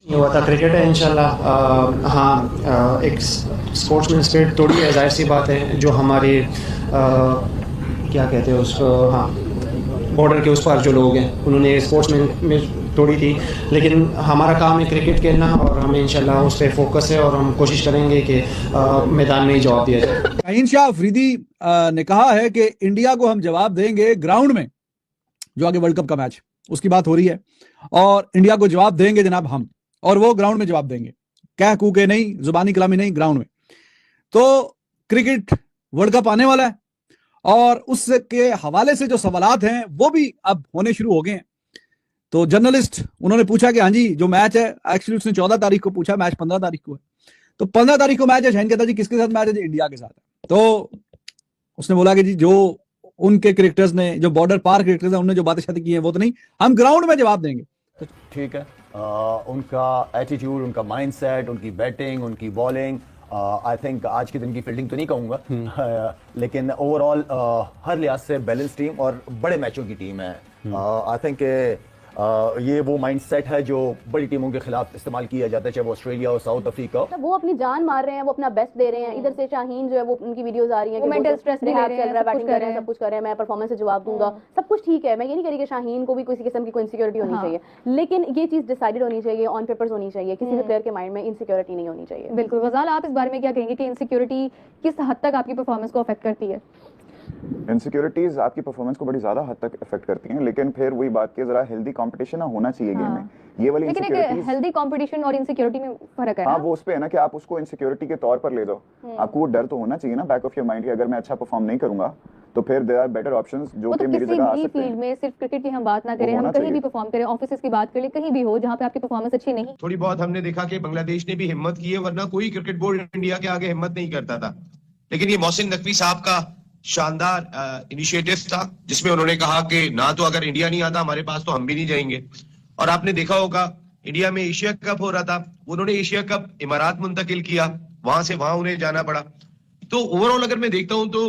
हुआ था क्रिकेट है इंशाल्लाह। हाँ, एक स्पोर्ट्समैन स्पिरिट तोड़ी है, जाहिर सी बात है। जो हमारे क्या कहते हैं उसको, हाँ, बॉर्डर के उस पार जो लोग हैं उन्होंने स्पोर्ट्समैन में तोड़ी थी। लेकिन हमारा काम है क्रिकेट खेलना और हमें इंशाल्लाह उस पर फोकस है और हम कोशिश करेंगे कि मैदान में ही जवाब दिया जाए। शाहीन शाह अफरीदी ने कहा है कि इंडिया को हम जवाब देंगे ग्राउंड में, जो आगे वर्ल्ड कप का मैच उसकी बात हो रही है, और इंडिया को जवाब देंगे जनाब हम, और वो ग्राउंड में जवाब देंगे, कह कू के नहीं, जुबानी कलामी नहीं, ग्राउंड में। तो क्रिकेट वर्ल्ड कप आने वाला है और उसके हवाले से जो सवालात हैं वो भी अब होने शुरू हो गए हैं। तो जर्नलिस्ट उन्होंने पूछा कि हाँ जी जो मैच है, एक्चुअली उसने 14 तारीख को पूछा, मैच 15 तारीख को है, तो 15 तारीख को मैच है। शाहीन कहता जी किसके साथ मैच है? जी इंडिया के साथ है। तो उसने बोला कि जी जो उनके क्रिकेटर्स ने, जो बॉर्डर पार क्रिकेटर्स हैं, उन्होंने जो बातें शाती की हैं वो तो नहीं, हम ग्राउंड में जवाब देंगे। तो ठीक है, उनका एटीट्यूड, उनका माइंडसेट, उनकी बैटिंग, उनकी बॉलिंग, आई थिंक आज के दिन की फील्डिंग तो नहीं कहूँगा, लेकिन ओवरऑल हर लिहाज से बैलेंस टीम और बड़े मैचों की टीम है। आई थिंक ये वो माइंडसेट है जो बड़ी टीमों के खिलाफ इस्तेमाल किया जाता है, चाहे वो ऑस्ट्रेलिया हो, साउथ अफ्रीका हो। वो अपनी जान मार रहे हैं, वो अपना बेस्ट दे रहे हैं। इधर से शाहीन जो है वो उनकी वीडियोस आ रही हैं कि मेंटल स्ट्रेस ले रहे हैं, बैटिंग कर रहे हैं, सब कुछ कर रहे हैं, मैं परफॉर्मेंस से जवाब दूंगा, सब कुछ ठीक है। मैं ये नहीं कह रही कि शाहीन को भी किसी किस्म की कोई इनसिक्योरिटी होनी चाहिए, लेकिन ये चीज डिसाइडेड होनी चाहिए, ऑन पेपर्स होनी चाहिए। किसी भी प्लेयर के माइंड में इनसिक्योरिटी नहीं होनी चाहिए। बिल्कुल। गजाल, आप इस बारे में क्या कहेंगे कि इनसिक्योरिटी किस हद तक आपकी परफॉर्मेंस को अफेक्ट करती है? इनसिक्योरिटीज आपकी परफॉर्मेंस को बड़ी ज्यादा हद तक इफेक्ट करती हैं, लेकिन फिर वही बात की, जरा हेल्दी कंपटीशन होना चाहिए गेम में। ये वाली लेकिन हेल्दी कंपटीशन और इनसिक्योरिटी में फर्क है। हाँ, वो उस पे है ना कि आप उसको इनसिक्योरिटी के तौर पर ले जाओ। आपको वो डर तो होना चाहिए ना बैक ऑफ योर माइंड कि अगर मैं अच्छा परफॉर्म नहीं करूंगा तो फिर देयर आर बेटर ऑप्शंस जो कि मेरी जगह आ सकते हैं। फील्ड में सिर्फ क्रिकेट की हम बात ना करें, हम कहीं भी परफॉर्म करें, ऑफिस की बात करें, कहीं भी हो जहाँ पे आपकी परफॉर्मेंस अच्छी नहीं। थोड़ी बहुत हमने देखा कि बांग्लादेश ने भी हिम्मत की है, वरना कोई क्रिकेट बोर्ड इंडिया के आगे हिम्मत नहीं करता था। लेकिन ये मोहसिन नकवी साहब का शानदार इनिशिएटिव था, जिसमें उन्होंने कहा कि ना तो अगर इंडिया नहीं आता हमारे पास तो हम भी नहीं जाएंगे। और आपने देखा होगा इंडिया में एशिया कप हो रहा था, उन्होंने एशिया कप इमारात मुंतकिल किया, वहां से वहां उन्हें जाना पड़ा। तो ओवरऑल अगर मैं देखता हूं तो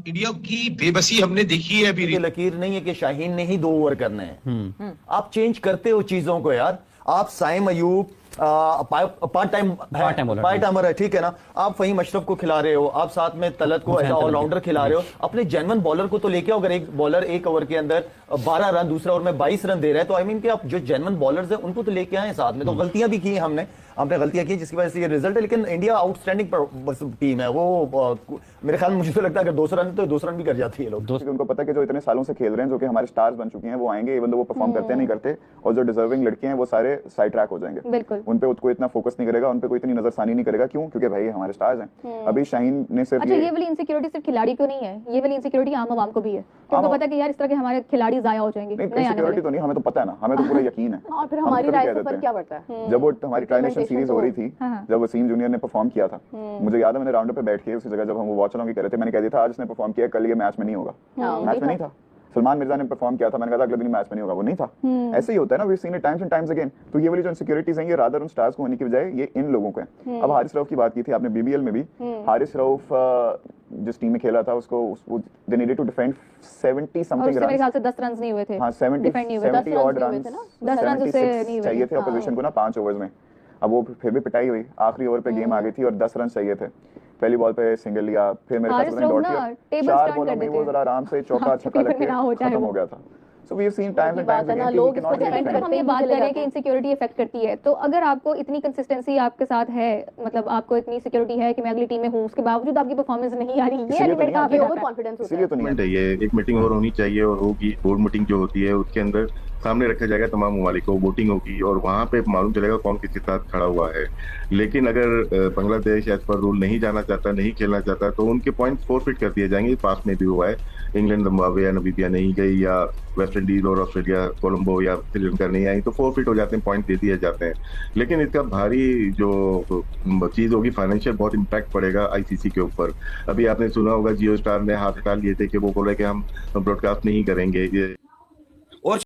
इंडिया की बेबसी हमने देखी है। अभी लकीर नहीं है कि शाहीन ने ही 2 ओवर करने हैं। आप चेंज करते हो चीजों को यार। आप साइम अयूब पार्ट टाइमर है, ठीक है ना। आप फहीम अशरफ को खिला रहे हो, आप साथ में तलत को एज ऑलराउंडर खिला रहे हो। अपने जेन्युइन बॉलर को तो लेके आओ। अगर एक बॉलर एक ओवर के अंदर 12 रन, दूसरा ओवर में 22 रन दे रहा है, तो आई मीन कि आप जो जेन्युइन बॉलर्स हैं उनको तो लेके आए साथ में। तो गलतियां भी की हमने गलतियां की जिसकी वजह से ये रिजल्ट है। लेकिन इंडिया आउटस्टैंडिंग टीम है। वो मेरे ख्याल में मुझे तो लगता है अगर 200 रन तो 200 रन भी कर जाती है लोग। उनको पता है कि जो इतने सालों से खेल रहे हैं, जो कि हमारे स्टार्स बन चुके हैं, वो आएंगे, इवन दो वो परफॉर्म करते नहीं करते, और जो डिजर्विंग लड़के हैं वो सारे साइड ट्रैक हो जाएंगे। बिल्कुल। उन पे कोई इतना फोकस नहीं करेगा, उन पे कोई इतनी नजरसानी नहीं करेगा। क्यों? क्योंकि भाई हमारे स्टार्स हैं। अभी शाहीन ने सिर्फ अच्छा, ये वाली इनसिक्योरिटी सिर्फ खिलाड़ी को नहीं है, ये वाली इनसिक्योरिटी आम आवाम को भी है, क्योंकि पता है कि यार इस तरह के हमारे खिलाड़ी जाया हो जाएंगे। इनसिक्योरिटी तो नहीं, हमें तो पता है ना, हमें तो पूरा यकीन है। और फिर हमारी राय से फर्क क्या पड़ता है? जब वो हमारी ट्रांजिशन सीरीज हो रही थी, जब वसीम जूनियर ने परफॉर्म किया था, मुझे याद है मैंने राउंड पे बैठ के उसी जगह जब हम वो वॉच अलोंग कर रहे थे, मैंने कह दिया था आज इसने परफॉर्म किया, कल ये मैच में नहीं होगा। मैच में नहीं था। सलमान मिर्जा ने परफॉर्म किया था, मैंने कहा था अगले दिन मैच में नहीं होगा, वो नहीं था। ऐसे ही होता है ना, we seen it times and times again. तो ये वाली जो इनसिक्योरिटीज हैं, ये रादर उन स्टार्स को होने की बजाय ये इन लोगों को है। अब हारिस रऊफ की बात की थी आपने, बीबीएल में भी हारिस रऊफ जिस टीम में खेला था उसको they needed to defend 70 something run. मेरे ख्याल से 10 रन्स नहीं हुए थे। हां, 70 ऑड रन, 10 रन उससे नहीं हुए चाहिए थे अपोजिशन को ना 5 ओवर्स में। अब वो फिर भी पिटाई हुई, आखिरी ओवर पे गेम आ गई थी और 10 रन चाहिए थे। पहली बॉल पे सिंगल लिया, फिर मेरे पास डॉट किया, 4 बॉलों में वो जरा आराम से चौका छक्का लग के खत्म हो गया था। So we have seen times and times again लोग कि हम ये बात कर रहे हैं कि इनसिक्योरिटी इफेक्ट करती है। तो अगर आपको इतनी कंसिस्टेंसी आपके साथ है, मतलब आपको इतनी सिक्योरिटी है कि मैं अगली टीम में हूँ, उसके बावजूद आपकी परफॉर्मेंस नहीं आ रही, ये एलिमेंट कहाँ पे ओवर कॉन्फिडेंस होता है? तो नहीं है। ये एक मीटिंग और होनी चाहिए और होगी। बोर्ड मीटिंग जो होती है उसके अंदर सामने रखा जाएगा तमाम ममालिक को, वोटिंग होगी और वहाँ पे मालूम चलेगा कौन किसके साथ खड़ा हुआ है। लेकिन अगर बांग्लादेश एज पर रूल नहीं जाना चाहता, नहीं खेलना चाहता, तो उनके पॉइंट फोरफिट कर दिए जाएंगे। पास में भी हुआ है, इंग्लैंड जिम्बाब्वे या नमीबिया नहीं गई, या वेस्ट इंडीज और ऑस्ट्रेलिया कोलंबो या श्रीलंका नहीं आई, तो फोरफिट हो जाते हैं, पॉइंट दे दिए जाते हैं। लेकिन इसका भारी जो चीज होगी, फाइनेंशियल बहुत इम्पैक्ट पड़ेगा आईसीसी के ऊपर। अभी आपने सुना होगा जियो स्टार ने हाथ हटा लिए थे कि वो बोले कि हम ब्रॉडकास्ट नहीं करेंगे। ये